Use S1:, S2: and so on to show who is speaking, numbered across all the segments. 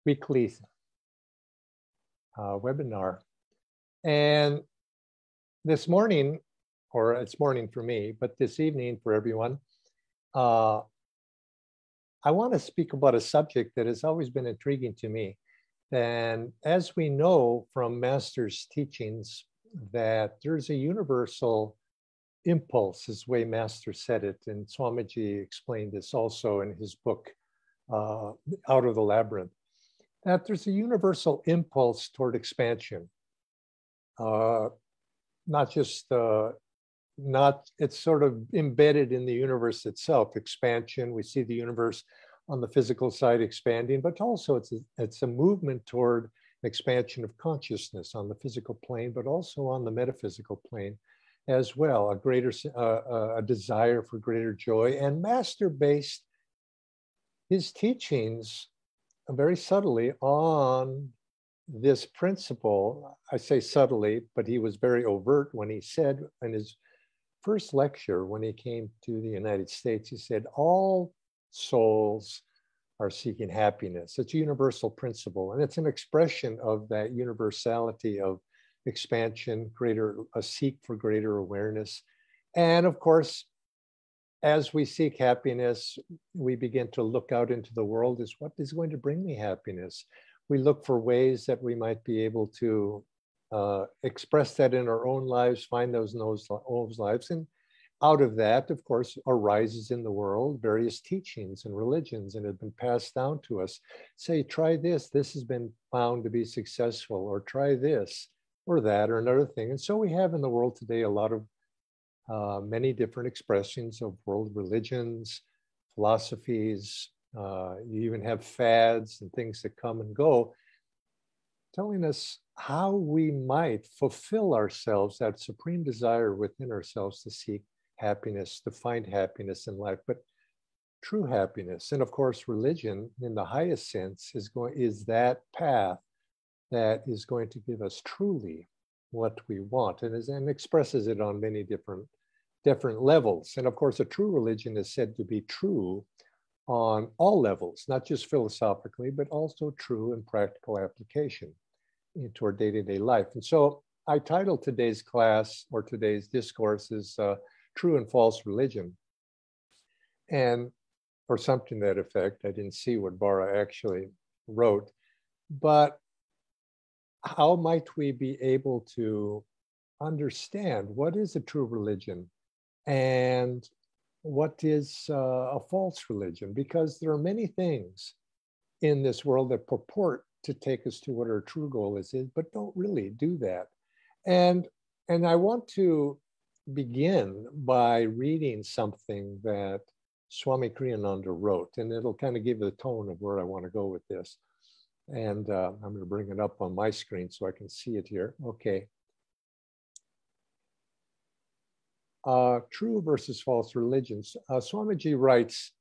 S1: weekly webinar. And this morning, or it's morning for me, but this evening for everyone, I want to speak about a subject that has always been intriguing to me. And as we know from Master's teachings, that there's a universal impulse, is the way Master said it. And Swamiji explained this also in his book, Out of the Labyrinth, that there's a universal impulse toward expansion. Not just, it's sort of embedded in the universe itself, expansion. We see the universe on the physical side expanding, but also it's a movement toward expansion of consciousness on the physical plane, but also on the metaphysical plane as well, a greater, a desire for greater joy. And Master based his teachings very subtly on this principle. I say subtly, but he was very overt when he said in his first lecture, when he came to the United States, he said, all souls are seeking happiness. It's a universal principle, and it's an expression of that universality of expansion, a seek for greater awareness. And of course, as we seek happiness, we begin to look out into the world as what is going to bring me happiness. We look for ways that we might be able to express that in our own lives, find those in those lives. And out of that, of course, arises in the world various teachings and religions, and have been passed down to us. Say, try this. This has been found to be successful, or try this or that or another thing. And so we have in the world today a lot of many different expressions of world religions, philosophies. You even have fads and things that come and go, telling us how we might fulfill ourselves, that supreme desire within ourselves to seek happiness, to find happiness in life, but true happiness. And of course, religion in the highest sense is that path that is going to give us truly what we want, and expresses it on many different levels. And of course, a true religion is said to be true on all levels, not just philosophically, but also true in practical application into our day-to-day life. And so I titled today's class, or today's discourse, is True and False Religion, and or something to that effect. I didn't see what Bara actually wrote, but how might we be able to understand what is a true religion and what is a false religion? Because there are many things in this world that purport to take us to what our true goal is, but don't really do that. And I want to begin by reading something that Swami Kriyananda wrote, and it'll kind of give the tone of where I want to go with this. And I'm going to bring it up on my screen so I can see it here. Okay. True versus false religions. Swamiji writes,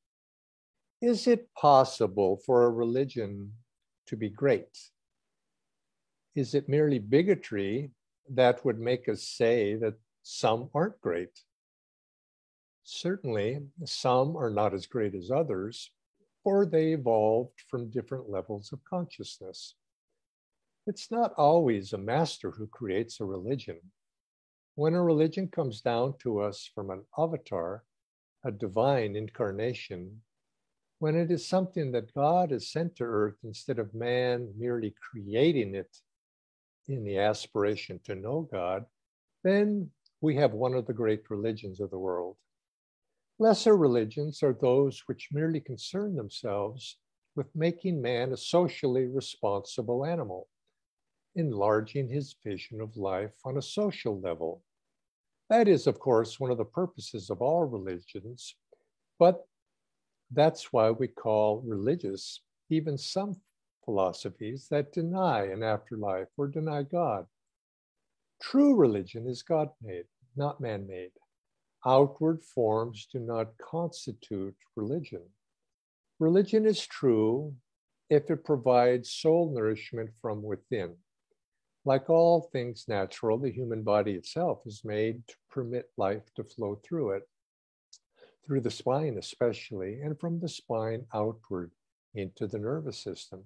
S1: is it possible for a religion to be great? Is it merely bigotry that would make us say that some aren't great? Certainly, some are not as great as others, or they evolved from different levels of consciousness. It's not always a master who creates a religion. When a religion comes down to us from an avatar, a divine incarnation, when it is something that God has sent to earth instead of man merely creating it in the aspiration to know God, then we have one of the great religions of the world. Lesser religions are those which merely concern themselves with making man a socially responsible animal, enlarging his vision of life on a social level. That is, of course, one of the purposes of all religions, but that's why we call religious even some philosophies that deny an afterlife or deny God. True religion is God-made, not man-made. Outward forms do not constitute religion. Religion is true if it provides soul nourishment from within. Like all things natural, the human body itself is made to permit life to flow through it, through the spine especially, and from the spine outward into the nervous system.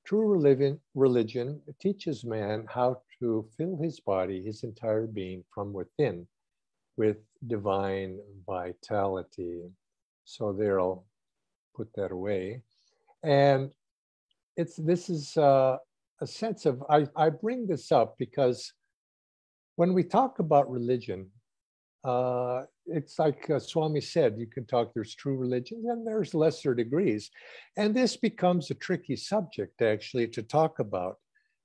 S1: True religion teaches man how to fill his body, his entire being from within with divine vitality. So there, I'll put that away. And this is a sense of, I bring this up because when we talk about religion, it's like Swami said, you can talk, there's true religions and there's lesser degrees. And this becomes a tricky subject actually to talk about,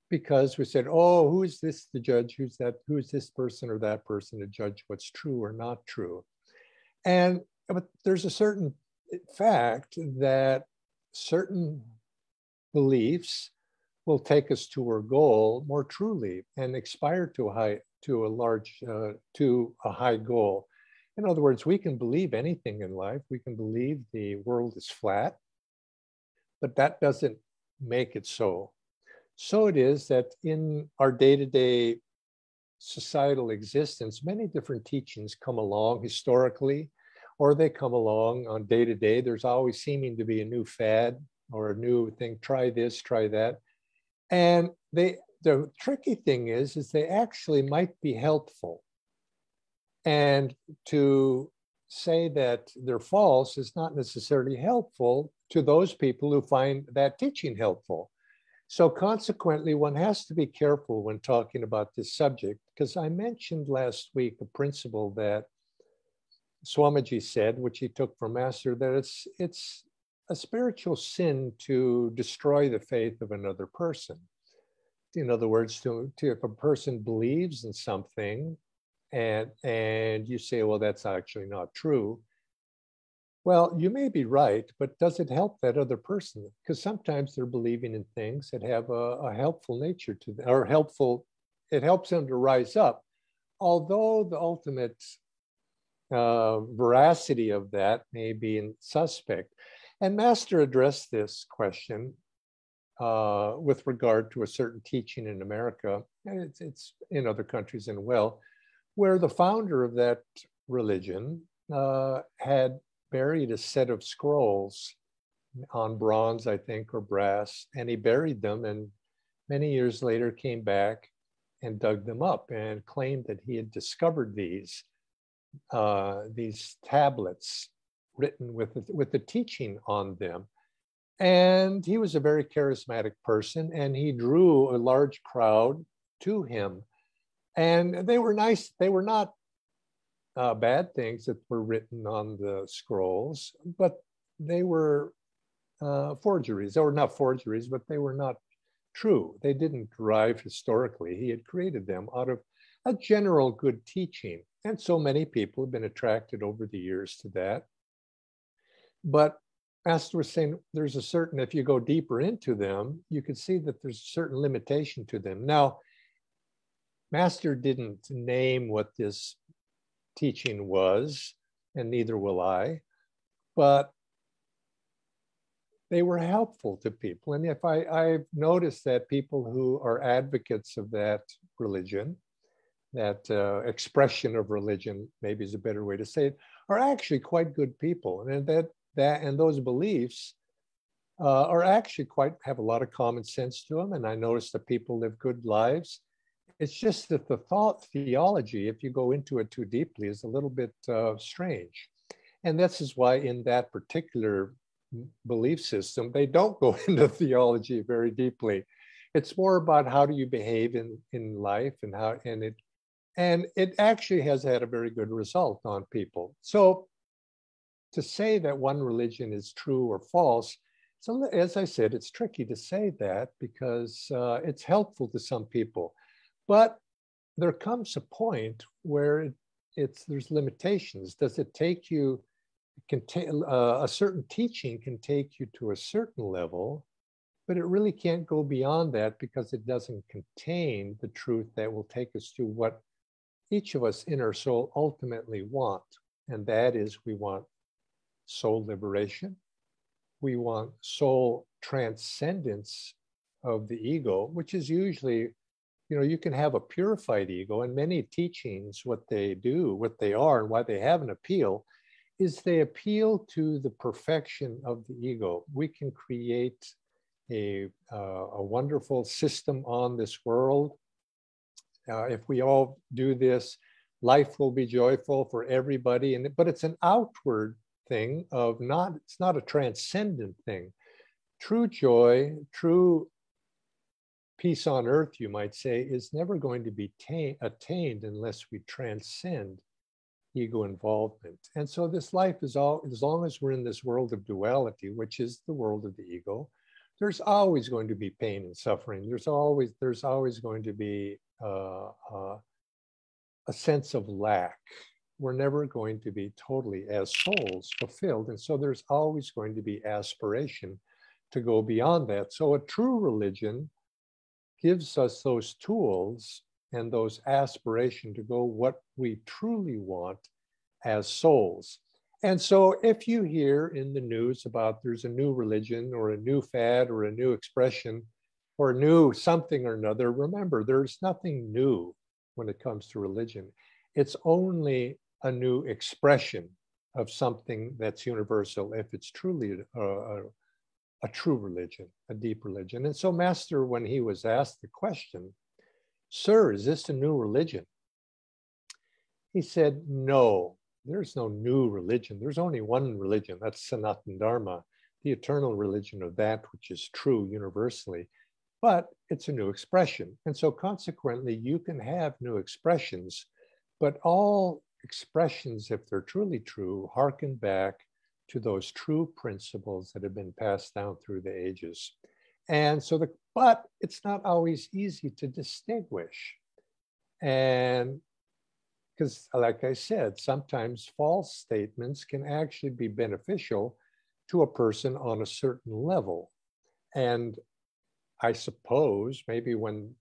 S1: because we said, oh, who is this to judge? Who's that? Who is this person or that person to judge what's true or not true? But there's a certain fact that certain beliefs will take us to our goal more truly and aspire to a high goal. In other words, we can believe anything in life. We can believe the world is flat, but that doesn't make it so. So it is that in our day-to-day societal existence, many different teachings come along historically, or they come along on day-to-day. There's always seeming to be a new fad or a new thing, try this, try that. And the tricky thing is they actually might be helpful. And to say that they're false is not necessarily helpful to those people who find that teaching helpful. So consequently, one has to be careful when talking about this subject, because I mentioned last week a principle that Swamiji said, which he took from Master, that it's a spiritual sin to destroy the faith of another person. In other words, if a person believes in something and you say, well, that's actually not true. Well, you may be right, but does it help that other person? Because sometimes they're believing in things that have a helpful nature to them, or it helps them to rise up. Although the ultimate veracity of that may be suspect. And Master addressed this question with regard to a certain teaching in America, and it's in other countries as well, where the founder of that religion had buried a set of scrolls on bronze, I think, or brass, and he buried them, and many years later came back and dug them up and claimed that he had discovered these tablets written with the teaching on them. And he was a very charismatic person, and he drew a large crowd to him. And they were nice. They were not bad things that were written on the scrolls, but they were forgeries. They were not forgeries, but they were not true. They didn't derive historically. He had created them out of a general good teaching. And so many people have been attracted over the years to that. But Master was saying there's a certain, if you go deeper into them, you can see that there's a certain limitation to them. Now, Master didn't name what this teaching was, and neither will I, but they were helpful to people. And if I've noticed that people who are advocates of that religion, that expression of religion, maybe is a better way to say it, are actually quite good people. And and those beliefs are actually have a lot of common sense to them. And I notice that people live good lives. It's just that the theology, if you go into it too deeply, is a little bit strange. And this is why in that particular belief system, they don't go into theology very deeply. It's more about how do you behave in life and it actually has had a very good result on people. So to say that one religion is true or false, so as I said, it's tricky to say that because it's helpful to some people. But there comes a point where there's limitations. Does it take you, a certain teaching can take you to a certain level, but it really can't go beyond that because it doesn't contain the truth that will take us to what each of us in our soul ultimately want. And that is, we want soul liberation. We want soul transcendence of the ego, which is usually, you can have a purified ego, and many teachings, what they are, and why they have an appeal, is they appeal to the perfection of the ego. We can create a wonderful system on this world. If we all do this, life will be joyful for everybody. But it's an outward thing of it's not a transcendent thing. True joy, true peace on earth, you might say, is never going to be attained unless we transcend ego involvement. And so this life is as long as we're in this world of duality, which is the world of the ego, there's always going to be pain and suffering. There's always going to be a sense of lack. We're never going to be totally, as souls, fulfilled. And so there's always going to be aspiration to go beyond that. So a true religion gives us those tools and those aspiration to go what we truly want as souls. And so if you hear in the news about there's a new religion or a new fad or a new expression or a new something or another, remember, there's nothing new when it comes to religion. It's only a new expression of something that's universal if it's truly a true religion, a deep religion. And so Master, when he was asked the question, "Sir, is this a new religion?" He said, "No, there's no new religion. There's only one religion. That's Sanatana Dharma, the eternal religion of that which is true universally. But it's a new expression. And so consequently, you can have new expressions, but all expressions, if they're truly true, harken back to those true principles that have been passed down through the ages." And so but it's not always easy to distinguish. And because, like I said, sometimes false statements can actually be beneficial to a person on a certain level. And I suppose maybe when,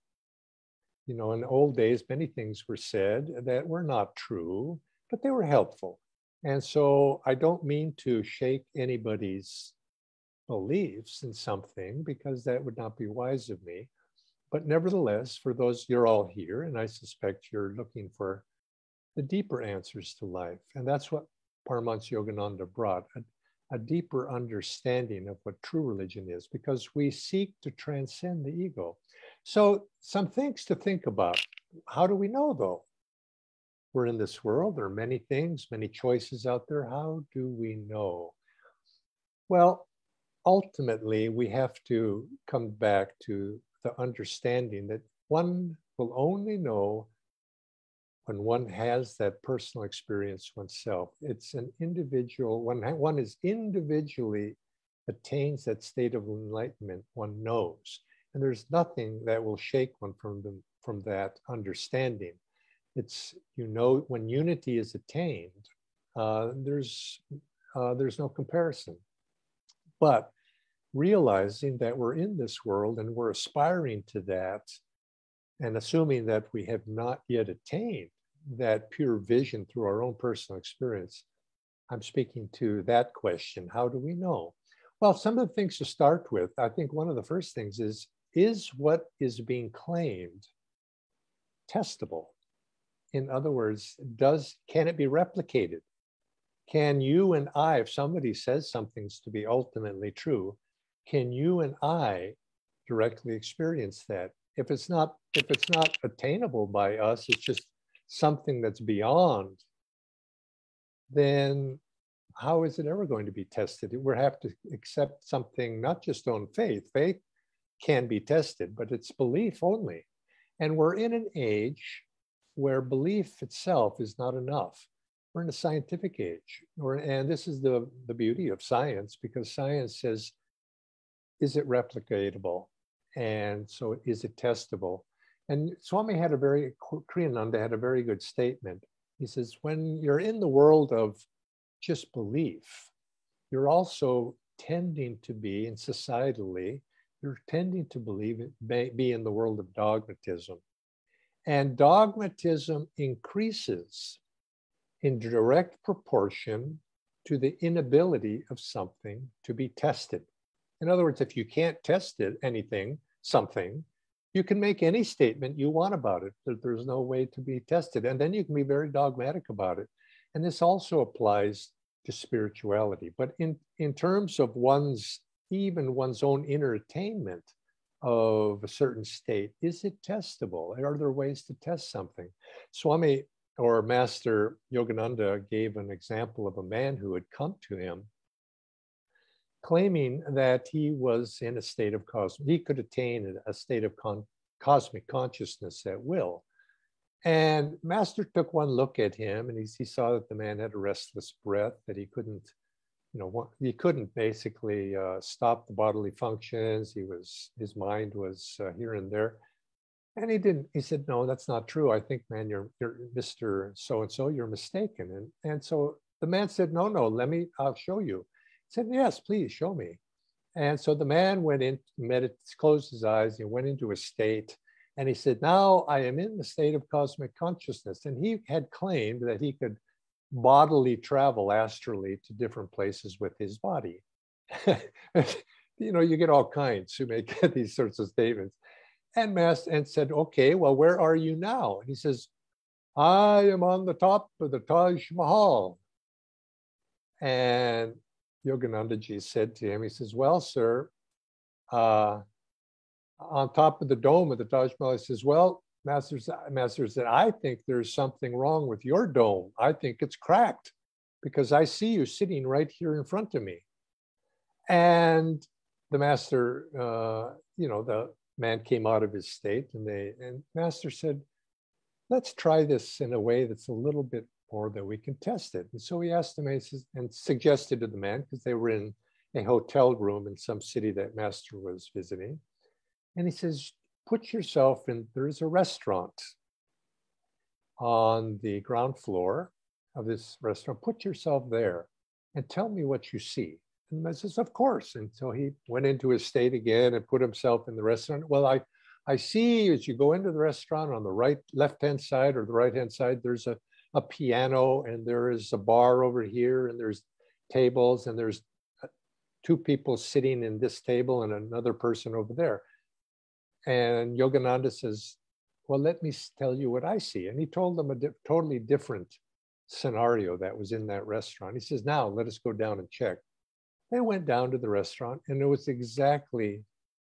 S1: in old days, many things were said that were not true, but they were helpful. And so I don't mean to shake anybody's beliefs in something, because that would not be wise of me. But nevertheless, for those, you're all here, and I suspect you're looking for the deeper answers to life. And that's what Paramahansa Yogananda brought, a deeper understanding of what true religion is, because we seek to transcend the ego. So some things to think about. How do we know, though? We're in this world. There are many things, many choices out there. How do we know? Well, ultimately, we have to come back to the understanding that one will only know when one has that personal experience oneself. It's an individual, one is individually attains that state of enlightenment, one knows. And there's nothing that will shake one from that understanding. It's, when unity is attained, there's no comparison. But realizing that we're in this world and we're aspiring to that, and assuming that we have not yet attained that pure vision through our own personal experience, I'm speaking to that question. How do we know? Well, some of the things to start with, I think one of the first things is what is being claimed testable? In other words, can it be replicated? Can you and I, if somebody says something's to be ultimately true, can you and I directly experience that? If it's not attainable by us, it's just something that's beyond, then how is it ever going to be tested? We have to accept something not just on faith. Faith can be tested, but it's belief only. And we're in an age where belief itself is not enough. We're in a scientific age. And this is the beauty of science, because science says, is it replicatable? And so is it testable? And Swami Kriyananda had a very good statement. He says, when you're in the world of just belief, you're also tending to be, and societally, you're tending to be in the world of dogmatism. And dogmatism increases in direct proportion to the inability of something to be tested. In other words, if you can't test something, you can make any statement you want about it, that there's no way to be tested. And then you can be very dogmatic about it. And this also applies to spirituality. But in terms of one's even one's own inner attainment of a certain state, is it testable? Are there ways to test something? Swami or Master Yogananda gave an example of a man who had come to him claiming that he was in a state of cosmic, he could attain a state of cosmic consciousness at will. And Master took one look at him, and he saw that the man had a restless breath, that he couldn't, he couldn't basically stop the bodily functions. His mind was here and there. And he said, no, that's not true. I think, man, you're Mr. So-and-so, you're mistaken. And so the man said, no, I'll show you. He said, yes, please show me. And so the man went in, closed his eyes, and went into a state. And he said, now I am in the state of cosmic consciousness. And he had claimed that he could bodily travel astrally to different places with his body. You get all kinds who make these sorts of statements. And said, okay, well, where are you now? And he says, I am on the top of the Taj Mahal. And Yoganandaji said to him, he says, well, sir, on top of the dome of the Taj Mahal, he says, well, Master said, I think there's something wrong with your dome. I think it's cracked because I see you sitting right here in front of me. And the Master, the man came out of his state, and Master said, let's try this in a way that's a little bit more that we can test it. And so he asked him and suggested to the man, because they were in a hotel room in some city that Master was visiting. And he says, put yourself in, there's a restaurant on the ground floor of this restaurant. Put yourself there and tell me what you see. And I says, of course. And so he went into his state again and put himself in the restaurant. Well, I see as you go into the restaurant on the left-hand side or the right-hand side, there's a piano, and there is a bar over here, and there's tables, and there's two people sitting in this table and another person over there. And Yogananda says, well, let me tell you what I see. And he told them a totally different scenario that was in that restaurant. He says, now let us go down and check. They went down to the restaurant, and it was exactly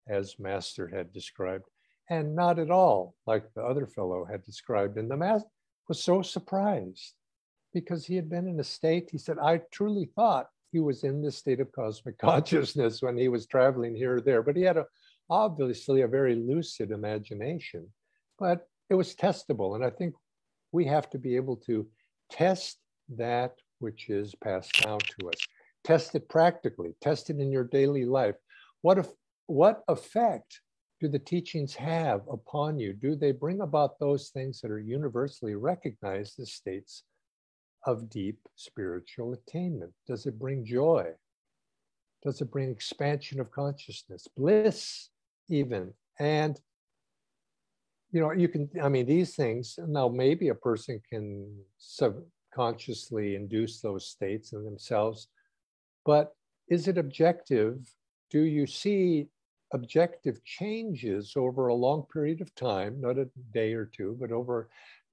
S1: as Master had described, and not at all like the other fellow had described. And the Master was so surprised because he had been in a state, he said, I truly thought he was in this state of cosmic consciousness when he was traveling here or there, but he had obviously a very lucid imagination, but it was testable. And I think we have to be able to test that which is passed down to us. Test it practically, test it in your daily life. What effect do the teachings have upon you? Do they bring about those things that are universally recognized as states of deep spiritual attainment? Does it bring joy? Does it bring expansion of consciousness, bliss even? And, these things, now maybe a person can subconsciously induce those states in themselves, but is it objective? Do you see objective changes over a long period of time, not a day or two, but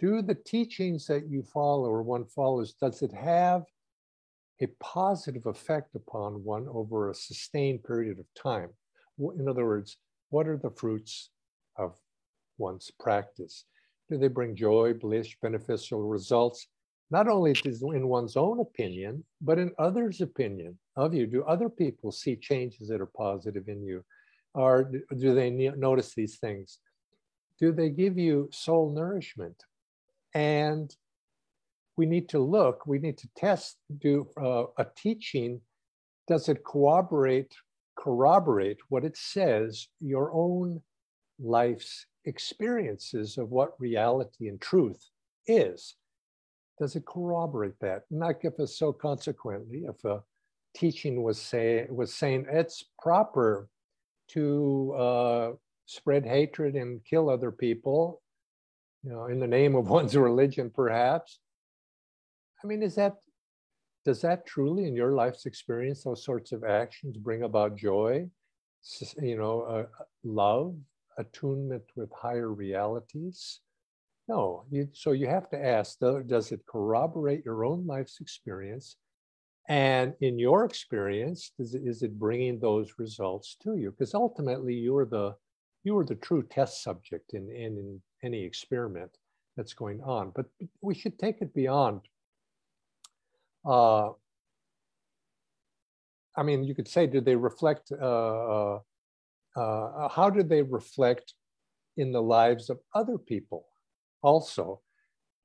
S1: do the teachings that you follow or one follows, does it have a positive effect upon one over a sustained period of time? In other words, what are the fruits of one's practice? Do they bring joy, bliss, beneficial results? Not only in one's own opinion, but in others' opinion of you. Do other people see changes that are positive in you? Or do they notice these things? Do they give you soul nourishment? And we need to test, do a teaching, does it corroborate what it says, your own life's experiences of what reality and truth is? Does it corroborate that? Not if it's so consequently, if a teaching was saying it's proper to spread hatred and kill other people, in the name of one's religion, perhaps. I mean, does that truly, in your life's experience, those sorts of actions bring about joy, love, attunement with higher realities? No. So you have to ask, does it corroborate your own life's experience? And in your experience, is it bringing those results to you? Because ultimately, you are the true test subject in any experiment that's going on. But we should take it beyond. I mean, you could say, did they reflect? How did they reflect in the lives of other people? Also,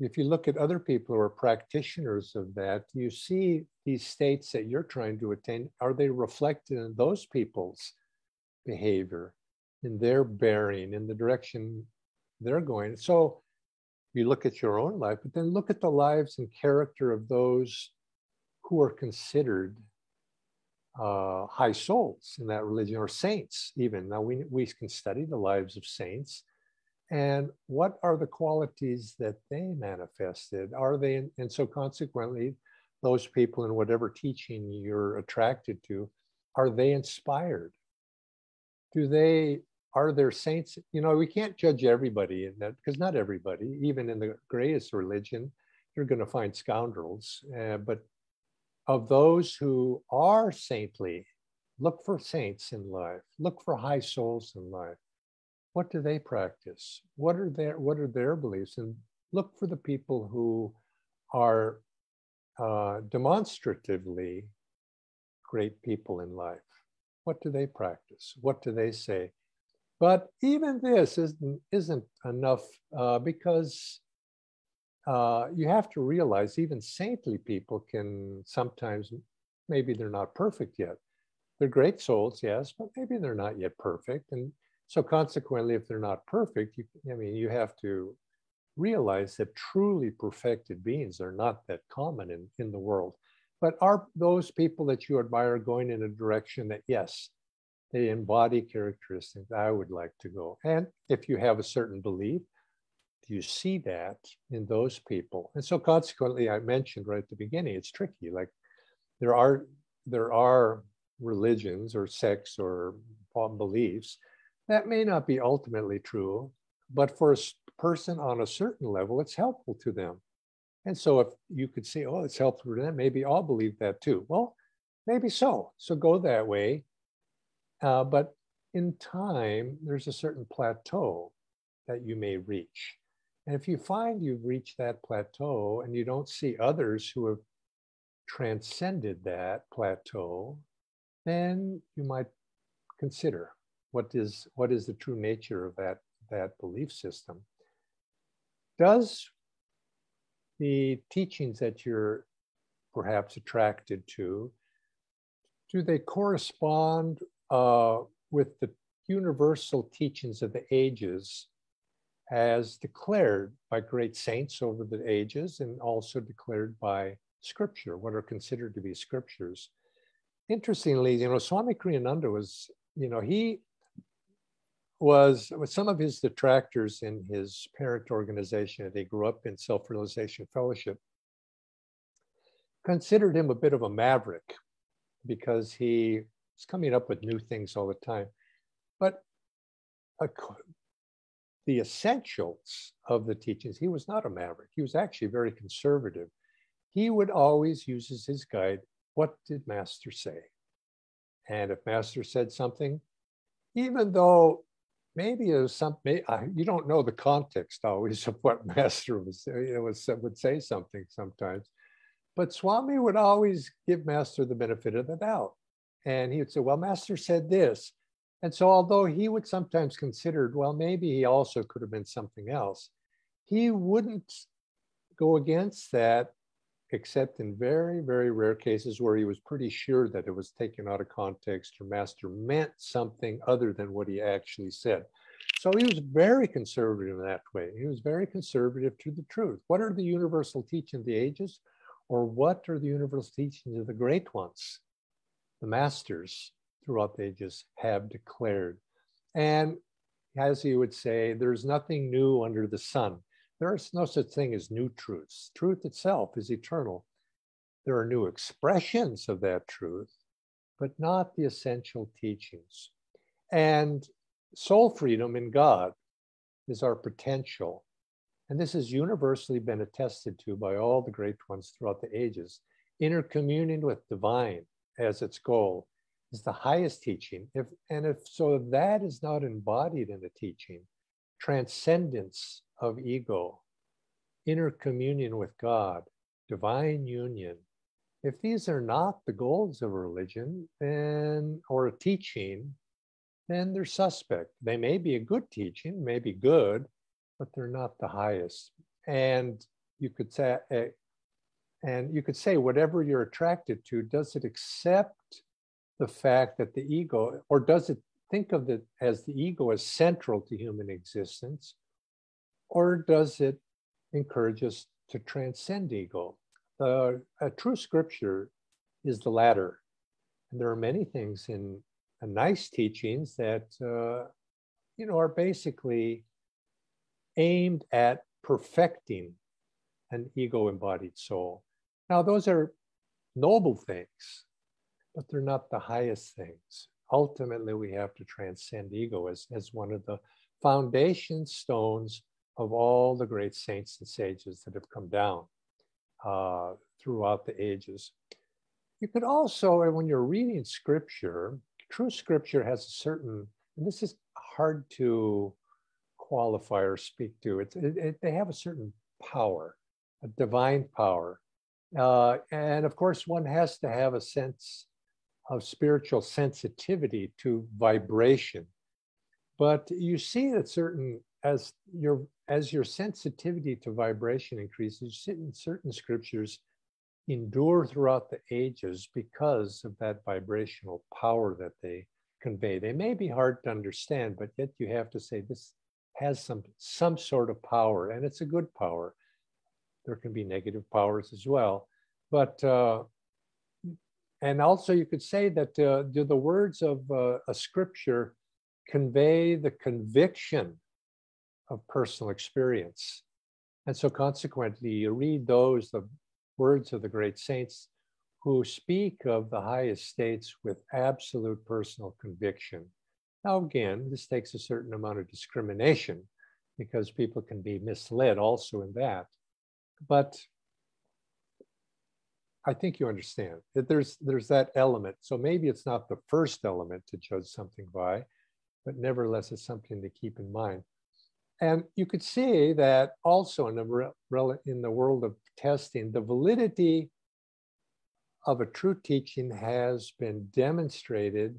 S1: if you look at other people who are practitioners of that, you see these states that you're trying to attain, are they reflected in those people's behavior, in their bearing, in the direction they're going? So you look at your own life, but then look at the lives and character of those who are considered high souls in that religion, or saints even. Now we can study the lives of saints. And what are the qualities that they manifested? Are they, and so consequently, those people in whatever teaching you're attracted to, are they inspired? Are there saints? You know, we can't judge everybody in that, because not everybody, even in the greatest religion, you're going to find scoundrels. But of those who are saintly, look for saints in life, look for high souls in life. What do they practice? What are their beliefs? And look for the people who are demonstratively great people in life. What do they practice? What do they say? But even this isn't enough, because you have to realize even saintly people can sometimes, maybe they're not perfect yet. They're great souls, yes, but maybe they're not yet perfect. And so consequently, if they're not perfect, you have to realize that truly perfected beings are not that common in the world. But are those people that you admire going in a direction that, yes, they embody characteristics I would like to go? And if you have a certain belief, do you see that in those people? And so consequently, I mentioned right at the beginning, it's tricky. Like there are religions or sects or beliefs that may not be ultimately true, but for a person on a certain level, it's helpful to them. And so if you could say, oh, it's helpful to them, maybe I'll believe that too. Well, maybe so. So go that way. But in time, there's a certain plateau that you may reach. And if you find you've reached that plateau and you don't see others who have transcended that plateau, then you might consider what is the true nature of that belief system. Does the teachings that you're perhaps attracted to, do they correspond with the universal teachings of the ages as declared by great saints over the ages, and also declared by scripture, what are considered to be scriptures? Interestingly, Swami Kriyananda was, he was, with some of his detractors in his parent organization, they grew up in Self-Realization Fellowship, considered him a bit of a maverick because he was coming up with new things all the time. But the essentials of the teachings, he was not a maverick. He was actually very conservative. He would always use as his guide, what did Master say? And if Master said something, even though maybe it was something, you don't know the context always of what Master would say something sometimes, but Swami would always give Master the benefit of the doubt. And he would say, well, Master said this. And so although he would sometimes consider, well, maybe he also could have been something else, he wouldn't go against that, except in very, very rare cases where he was pretty sure that it was taken out of context or Master meant something other than what he actually said. So he was very conservative in that way. He was very conservative to the truth. What are the universal teachings of the ages? Or what are the universal teachings of the great ones? The masters throughout the ages have declared. And as he would say, there's nothing new under the sun. There is no such thing as new truths. Truth itself is eternal. There are new expressions of that truth, but not the essential teachings. And soul freedom in God is our potential. And this has universally been attested to by all the great ones throughout the ages. Inner communion with divine as its goal is the highest teaching. If that is not embodied in the teaching, transcendence of ego, inner communion with God, divine union, if these are not the goals of a religion, then, or a teaching, then they're suspect. They may be a good teaching, may be good, but they're not the highest. And you could say, whatever you're attracted to, does it accept the fact that the ego, or does it think of it as the ego as central to human existence, or does it encourage us to transcend ego? A true scripture is the latter. And there are many things in nice teachings that are basically aimed at perfecting an ego-embodied soul. Now, those are noble things, but they're not the highest things. Ultimately, we have to transcend ego as one of the foundation stones of all the great saints and sages that have come down throughout the ages. You could also, when you're reading scripture, true scripture has a certain, and this is hard to qualify or speak to, they have a certain power, a divine power. And of course, one has to have a sense of spiritual sensitivity to vibration. But you see that as your sensitivity to vibration increases, certain scriptures endure throughout the ages because of that vibrational power that they convey. They may be hard to understand, but yet you have to say this has some sort of power, and it's a good power. There can be negative powers as well. But, and also you could say that do the words of a scripture convey the conviction of personal experience? And so consequently, you read the words of the great saints who speak of the highest states with absolute personal conviction. Now, again, this takes a certain amount of discrimination because people can be misled also in that. But I think you understand that there's that element. So maybe it's not the first element to judge something by, but nevertheless, it's something to keep in mind. And you could see that also in the world of testing, the validity of a true teaching has been demonstrated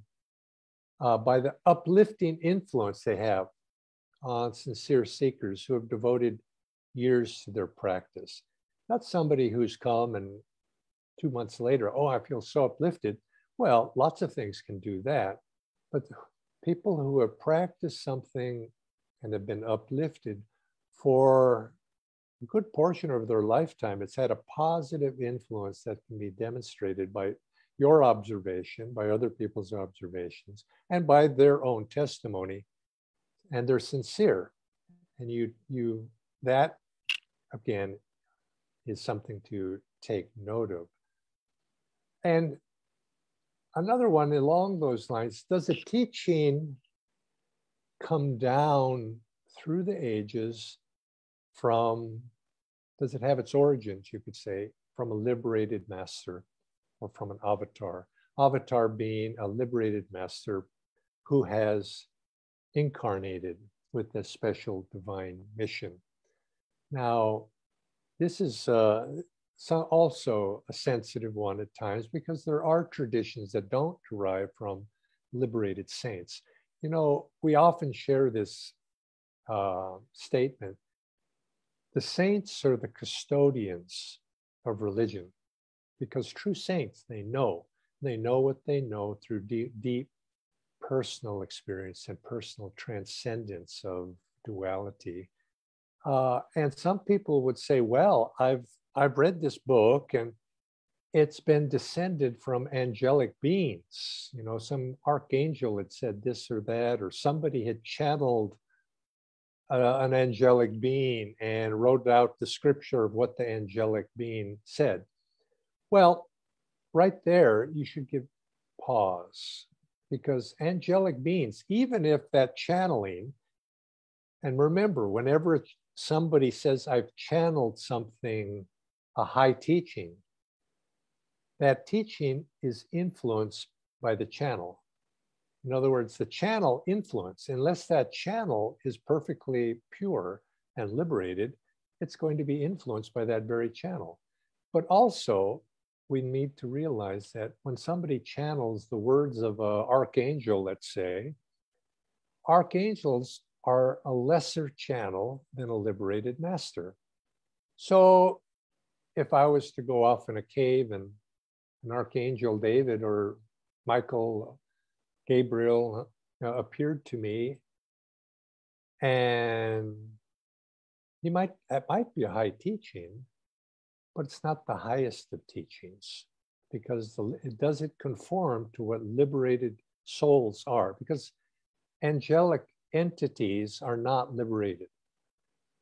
S1: by the uplifting influence they have on sincere seekers who have devoted years to their practice. Not somebody who's come and 2 months later, oh, I feel so uplifted. Well, lots of things can do that. But people who have practiced something and have been uplifted for a good portion of their lifetime, it's had a positive influence that can be demonstrated by your observation, by other people's observations, and by their own testimony. And they're sincere. And that, again, is something to take note of. And another one along those lines, does a teaching come down through the ages does it have its origins, you could say, from a liberated master or from an avatar? Avatar being a liberated master who has incarnated with a special divine mission. Now, this is also a sensitive one at times because there are traditions that don't derive from liberated saints. We often share this statement. The saints are the custodians of religion because true saints, they know what they know through deep personal experience and personal transcendence of duality. And some people would say, well, I've read this book and it's been descended from angelic beings. Some archangel had said this or that, or somebody had channeled an angelic being and wrote out the scripture of what the angelic being said. Well, right there, you should give pause because angelic beings, even if that channeling, and remember, whenever somebody says, I've channeled something, a high teaching, that teaching is influenced by the channel. In other words, the channel influence, unless that channel is perfectly pure and liberated, it's going to be influenced by that very channel. But also, we need to realize that when somebody channels the words of an archangel, let's say, archangels are a lesser channel than a liberated master. So if I was to go off in a cave and an archangel David or Michael, Gabriel appeared to me, and it might be a high teaching, but it's not the highest of teachings, because does it conform to what liberated souls are? Because angelic entities are not liberated.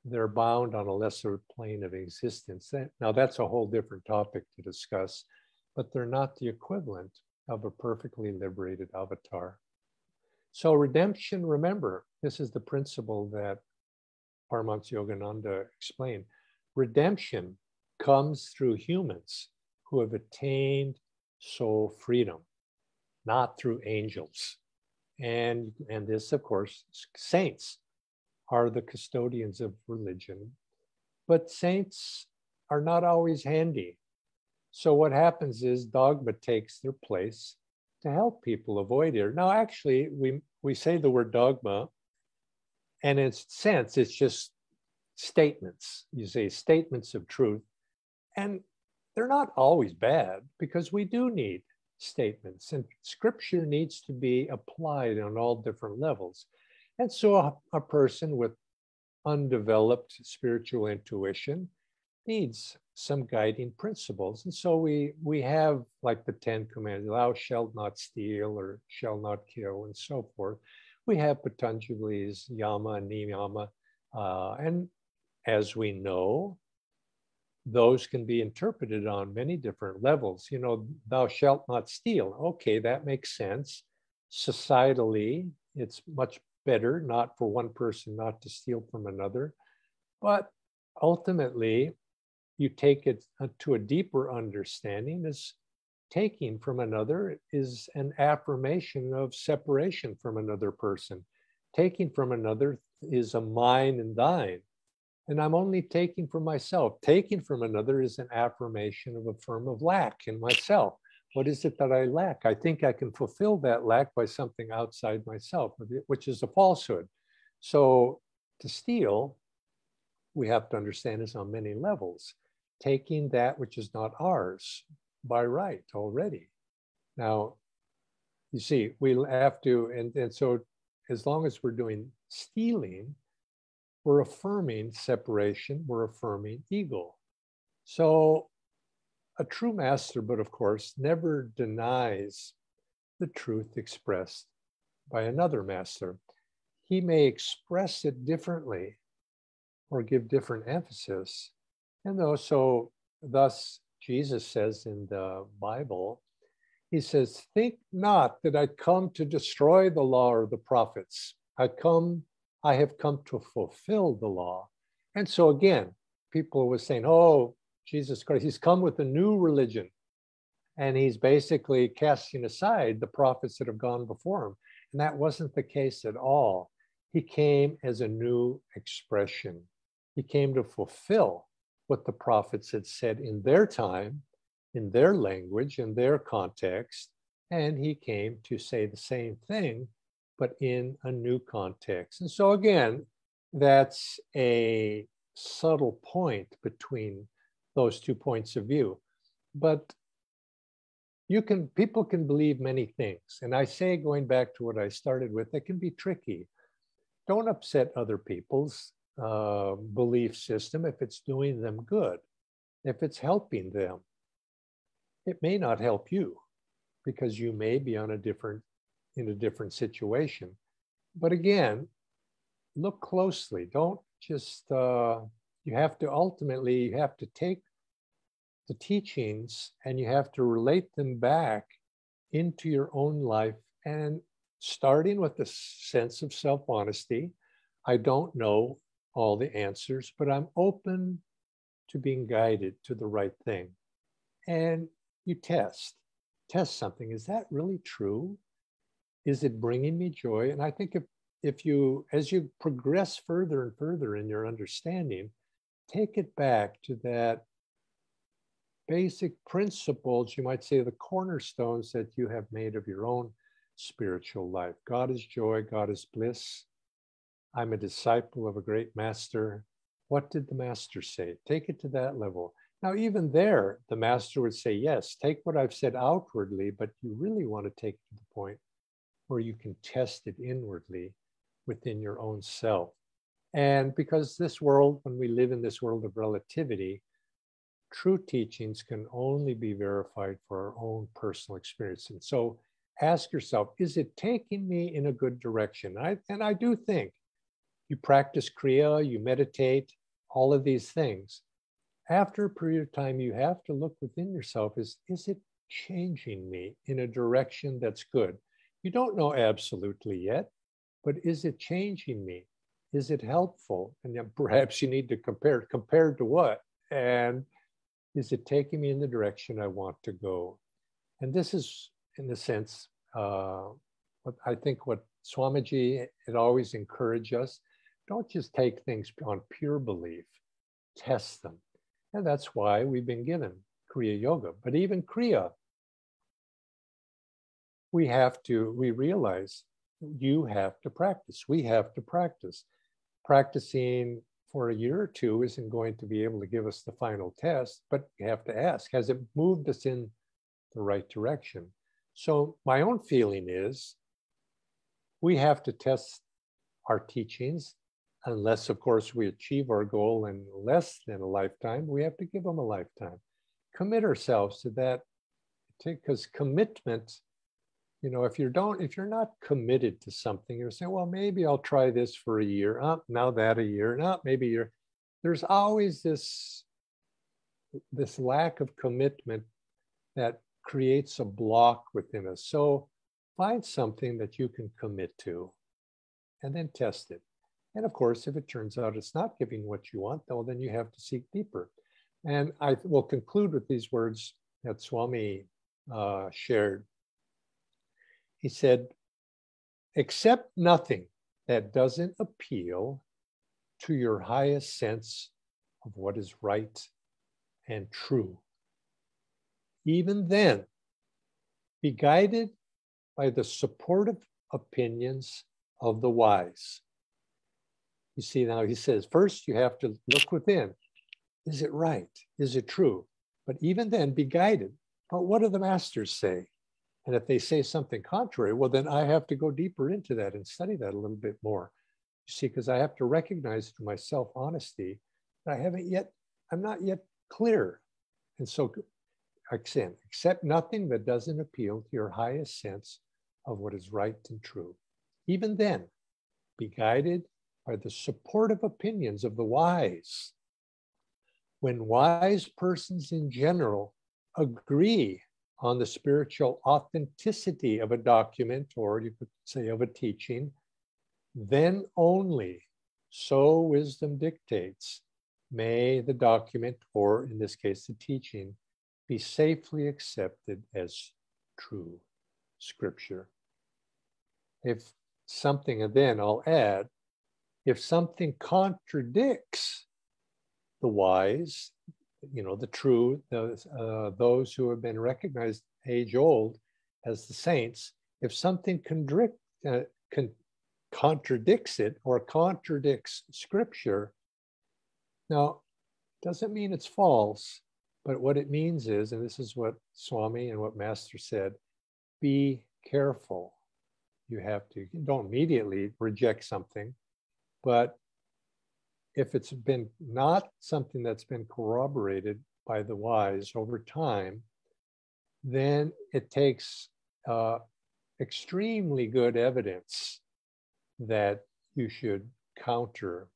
S1: They're bound on a lesser plane of existence. Now, that's a whole different topic to discuss, but they're not the equivalent of a perfectly liberated avatar. So redemption, remember, this is the principle that Paramahansa Yogananda explained. Redemption comes through humans who have attained soul freedom, not through angels. And this, of course, saints are the custodians of religion, but saints are not always handy. So what happens is dogma takes their place to help people avoid it. Now, actually, we say the word dogma, and in a sense, it's just statements. You say statements of truth, and they're not always bad, because we do need statements, and scripture needs to be applied on all different levels. And so a person with undeveloped spiritual intuition needs some guiding principles. And so we have, like the 10 Commandments, thou shalt not steal or shall not kill, and so forth. We have Patanjali's Yama and Niyama, and as we know, those can be interpreted on many different levels. You know, thou shalt not steal. Okay, that makes sense. Societally, it's much better not for one person not to steal from another. But ultimately, you take it to a deeper understanding, is taking from another is an affirmation of separation from another person. Taking from another is a mine and thine. And I'm only taking from myself. Taking from another is an affirmation of a form of lack in myself. What is it that I lack? I think I can fulfill that lack by something outside myself, which is a falsehood. So to steal, we have to understand, is on many levels. Taking that which is not ours by right already. Now, you see, we'll have to, and so as long as we're doing stealing, we're affirming separation, we're affirming ego. So a true master, but of course, never denies the truth expressed by another master. He may express it differently or give different emphasis. And so thus Jesus says in the Bible, he says, think not that I come to destroy the law or the prophets. I have come to fulfill the law. And so again, people were saying, oh, Jesus Christ, he's come with a new religion. And he's basically casting aside the prophets that have gone before him. And that wasn't the case at all. He came as a new expression. He came to fulfill what the prophets had said in their time, in their language, in their context. And he came to say the same thing, but in a new context. And so again, that's a subtle point between those 2 points of view. But people can believe many things. And I say, going back to what I started with, it can be tricky. Don't upset other people's belief system if it's doing them good, if it's helping them. It may not help you because you may be in a different situation. But again, look closely. Don't just, you have to take the teachings and you have to relate them back into your own life, and starting with the sense of self-honesty. I don't know all the answers, but I'm open to being guided to the right thing. And you test something. Is that really true? Is it bringing me joy? And I think if you, as you progress further and further in your understanding, take it back to that basic principles, you might say the cornerstones that you have made of your own spiritual life. God is joy, God is bliss. I'm a disciple of a great master. What did the master say? Take it to that level. Now, even there, the master would say, yes, take what I've said outwardly, but you really want to take it to the point where you can test it inwardly within your own self. And because this world, when we live in this world of relativity, true teachings can only be verified for our own personal experience. And so ask yourself, is it taking me in a good direction? And I do think you practice Kriya, you meditate, all of these things. After a period of time, you have to look within yourself, is it changing me in a direction that's good? You don't know absolutely yet, but is it changing me? Is it helpful? And then perhaps you need to compare to what? And is it taking me in the direction I want to go? And this is, in a sense, what I think what Swamiji had always encouraged us. Don't just take things on pure belief, test them. And that's why we've been given Kriya Yoga. But even Kriya, we realize you have to practice. We have to practice. Practicing for a year or two isn't going to be able to give us the final test, but you have to ask, has it moved us in the right direction? So my own feeling is we have to test our teachings, unless, of course, we achieve our goal in less than a lifetime. We have to give them a lifetime. Commit ourselves to that, because commitment, if you're not committed to something, you're saying, well, maybe I'll try this for a year. Now that a year, maybe a year. There's always this lack of commitment that creates a block within us. So find something that you can commit to and then test it. And of course, if it turns out it's not giving what you want, well, then you have to seek deeper. And I will conclude with these words that Swami shared. He said, accept nothing that doesn't appeal to your highest sense of what is right and true. Even then, be guided by the supportive opinions of the wise. You see, now he says, first you have to look within. Is it right? Is it true? But even then, be guided. But what do the masters say? And if they say something contrary, well, then I have to go deeper into that and study that a little bit more. You see, because I have to recognize through my self-honesty that I'm not yet clear. And so, accept nothing that doesn't appeal to your highest sense of what is right and true. Even then, be guided by the supportive opinions of the wise. When wise persons in general agree on the spiritual authenticity of a document, or you could say of a teaching, then only, so wisdom dictates, may the document, or in this case, the teaching, be safely accepted as true scripture. If something, and then I'll add, if something contradicts the wise, the true, those who have been recognized age old as the saints, if something contradicts it or contradicts scripture, now, doesn't mean it's false, but what it means is, and this is what Swami and what Master said, be careful. You don't immediately reject something, but if it's been not something that's been corroborated by the wise over time, then it takes extremely good evidence that you should counter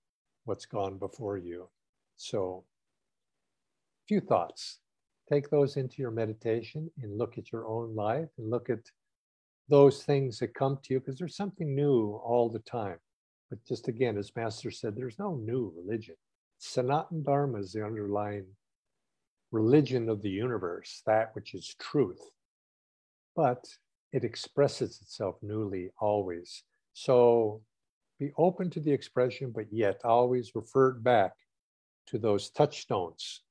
S1: what's gone before you. So, a few thoughts. Take those into your meditation and look at your own life and look at those things that come to you, because there's something new all the time. But just again, as Master said, there's no new religion. Sanatana Dharma is the underlying religion of the universe, that which is truth, but it expresses itself newly always. So be open to the expression, but yet always revert back to those touchstones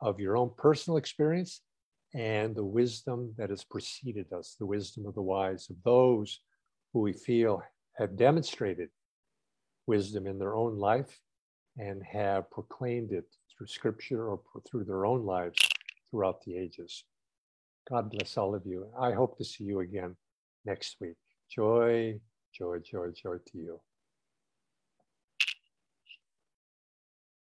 S1: of your own personal experience and the wisdom that has preceded us, the wisdom of the wise, of those who we feel have demonstrated wisdom in their own life and have proclaimed it through scripture or through their own lives throughout the ages. God bless all of you. I hope to see you again next week. Joy, joy, joy, joy to you.